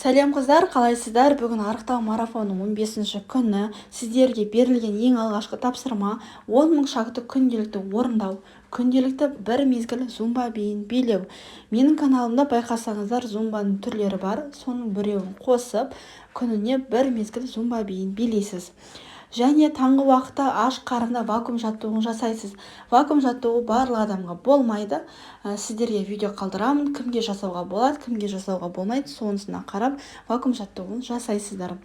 Сәлем қыздар, қалайсыздар? Бүгін арықтау марафонының 15-ші күні. Сіздерге берілген ең алғашқы тапсырма 10 мың шақты күнделікті орындау. Күнделікті бір мезгіл зумба биін билеу. Менің каналымда байқасаңыздар зумбаның түрлері бар. Соның біреуін қосып, күніне бір мезгіл зумба биін билейсіз. Және таңғы уақытта аш қарында вакуум жаттығуын жасайсыз. Вакуум жаттығу барлық адамға болмайды. Сіздерге видео қалдырамын, кімге жасауға болады, кімге жасауға болмайды, сонысына қарап вакуум жаттығуын жасайсыздар.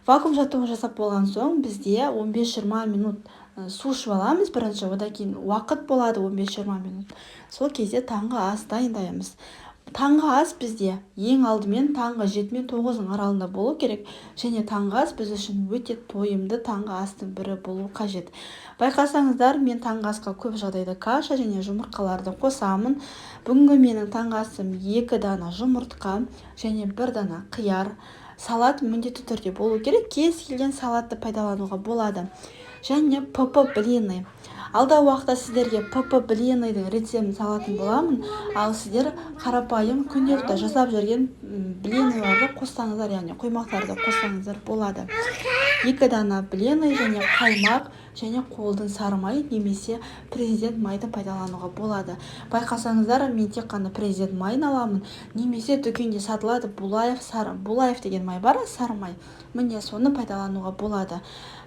Вакуум жаттығуын жасап болған соң бізде 15-20 минут су ішіп аламыз бірінші, одан кейін уақыт болады 15-20 минут. Сол кезде таңғы ас дайындаймыз. Таңғы ас бізде ең алдымен таңғы 7 мен 9-ның аралығында болу керек, және таңғы ас біз үшін өте тойымды таңғы астың бірі болу қажет. Байқасаңыздар, мен таңғы асқа көп жағдайда каша және жұмыртқаларды қосамын. Бүгінгі менің таңғы асым 2 дана жұмыртқа және 1 дана қияр. Салат міндетті түрде болу керек, кез келген салатты пайдалануға болады. Және ПП блины. Алда уақытта сіздерге ПП блиныйдың рецептін салатын боламын, ал сіздер қарапайым күнделікті жасап жүрген блиныйларды қоссаңыздар, яғни қоймақтарды қоссаңыздар болады. 2 дана блины және қаймақ және қолдың сары майы немесе президент майды пайдалануға болады. Байқасаңыздар, мен тек қана президент майын аламын, немесе дүкенде сатылады Булаев деген май бар, сары май. Міне соны пайдалануға болады.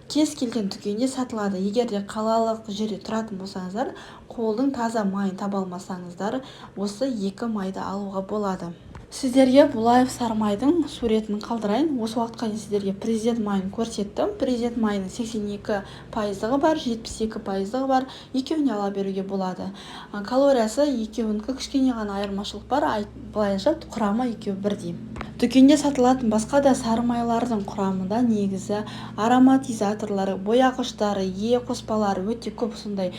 Кез келген дүкенде сатылады. Егер де қалалық жерде тұратын болсаңыздар, қолдың таза майын таба алмасаңыздар, осы 2 майды алуға болады. Сіздерге Булаев сары майдың суретін қалдырайын. Осы уақытқа дейін сіздерге президент майын көрсеттім. Президент майының 82%-ығы бар, 72%-ығы бар. Екеуіне ала беруге болады. Калориясы екеуінікі кішкене ғана айырмашылық бар. Былайша құрамы екеуі бірдей. Дүкенде сатылатын басқа да сары майлардың құрамында негізі ароматизаторлары, бояғыштары, қоспалары өте көп сондай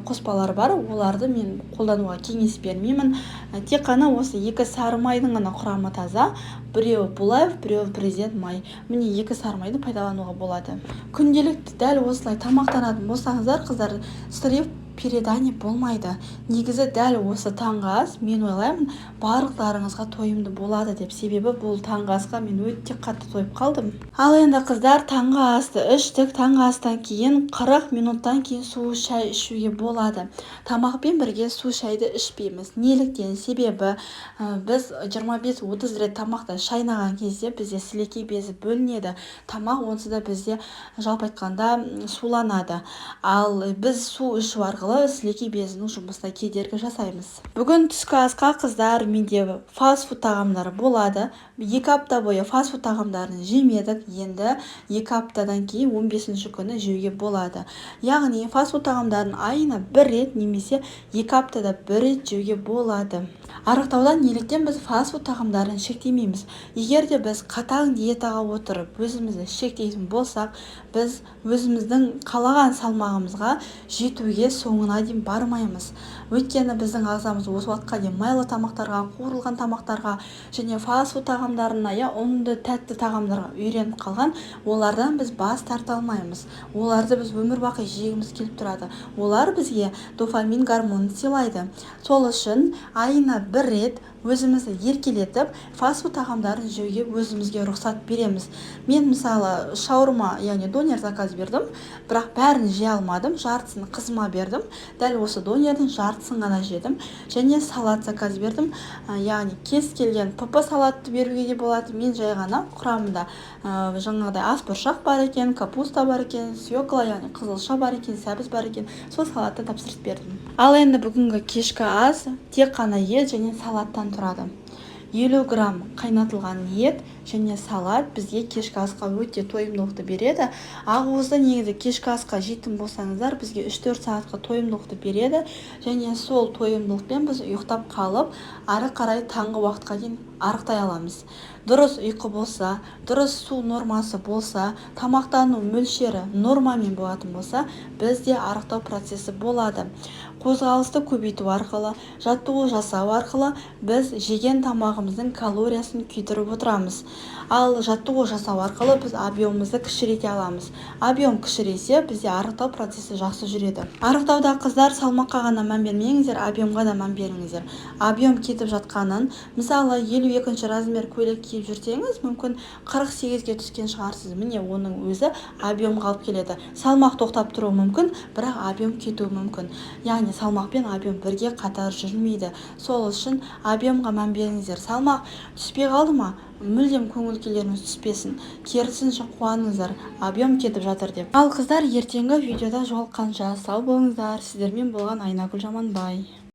қоспалар бар. Оларды мен қолдануға кеңес бермеймін. Тек қана осы 2 сары майдың ғана құрамы таза. Біреуі Булаев, біреуі президент май. Міне 2 сары майды пайдалануға болады. Күнделікті дәл осылай тамақтанатын болсаңыздар, қыздар, стресс передание болмайды. Негізі дәл осы таңғы ас, мен ойлаймын, барлықтарыңызға тойымды болады деп. Себебі бұл таңғы асқа мен өте қатты тойып қалдым. Ал енді қыздар, таңғы асты іштік. Таңғы астан кейін 40 минуттан кейін су шай ішуге болады. Тамақпен бірге су шайды ішпейміз. Неліктен? Себебі біз 25-30 рет тамақты шайнаған кезде бізде сілекей безі бөлінеді. Тамақ онсыз да бізде жалпы айтқанда суланады. Ал біз су ішу арқылы сілекей безінің жұмысына кедергі жасаймыз. Бүгін түскі асқа қыздар, менде фастфуд тағамдары болады. 2 апта бойы фастфуд тағамдарын жемедік. Енді 2 аптадан кейін 15-ші күні жеуге болады. Яғни фастфуд тағамдарын айына 1 рет немесе 2 аптада 1 рет жеуге болады. Арықтаудан неліктен біз фастфуд тағамдарын шектемейміз? Егер де біз қатаң диетаға отырып өзімізді шектейтін болсақ, біз өзіміздің қалаған салмағымызға жетуге соңына дейін бармаймыз. Өйткені біздің ағзамыз осы уақытқа дейін майлы тамақтарға, қуырылған тамақтарға және фастфуд тағамдарына, ұнды, тәтті тағамдарға үйреніп қалған. Олардан біз бас тарта алмаймыз. Оларды біз өмір бақи жегіміз келіп тұрады. Олар бізге дофамин гормонын сыйлайды. Сол үшін айына 1 рет өзімізді еркелетіп, фастфуд тағамдарын жеуге өзімізге рұқсат береміз. Мен мысалы шаурма, яғни донер заказ бердім, бірақ бәрін жей алмадым, жартысын қызыма бердім. Дәл осы донердің жартысын ғана жедім. Және салат заказ бердім. Яғни кез келген ПП салатты беруге де болады. Мен жай ғана құрамында жаңағыдай ас бұршақ бар екен, капуста бар екен, свекла, яғни қызылша бар екен, сәбіз бар екен. Сол салатты тапсырыс бердім. Ал енді бүгінгі кешкі ас тек қана ет және салаттан тұрады. 50 грамм қайнатылған ет және салат бізге кешкі асқа өте тойымдылықты береді. Ақуызды негізі кешкі асқа жейтін болсаңыздар, бізге 3-4 сағатқа тойымдылықты береді. Және сол тойымдылықпен біз ұйықтап қалып, ары қарай таңғы уақытқа дейін арықтай аламыз. Дұрыс ұйқы болса, дұрыс су нормасы болса, тамақтану мөлшері нормамен болатын болса, бізде арықтау процесі болады. Қозғалысты көбейту арқылы, жаттығу жасау арқылы біз жеген тамағымыз тамағымыздың калориясын күйдіріп отырамыз. Ал жаттығу жасау арқылы біз объемымызды кішірейте аламыз. Объем кішірейсе, бізде арықтау процесі жақсы жүреді. Арықтауда қыздар салмаққа ғана мән бермеңіздер, объемға да мән беріңіздер. Объем кетіп жатқанын, мысалы 52 размер көйлек киіп жүрсеңіз, мүмкін 48-ге түскен шығарсыз. Міне оның өзі объемға алып келеді. Салмақ тоқтап тұруы мүмкін, бірақ объем кетуі мүмкін. Яғни салмақ пен объем бірге қатар жүрмейді. Сол үшін объемға мән беріңіздер. Салмақ түспей қалды ма? Мүлдем көңіл-күйлеріңіз түспесін. Керісінше қуаныңыздар, объем кетіп жатыр деп. Ал қыздар, ертеңгі видеода жолыққанша сау болыңыздар. Сіздермен болған Айнагүл Жаманбай.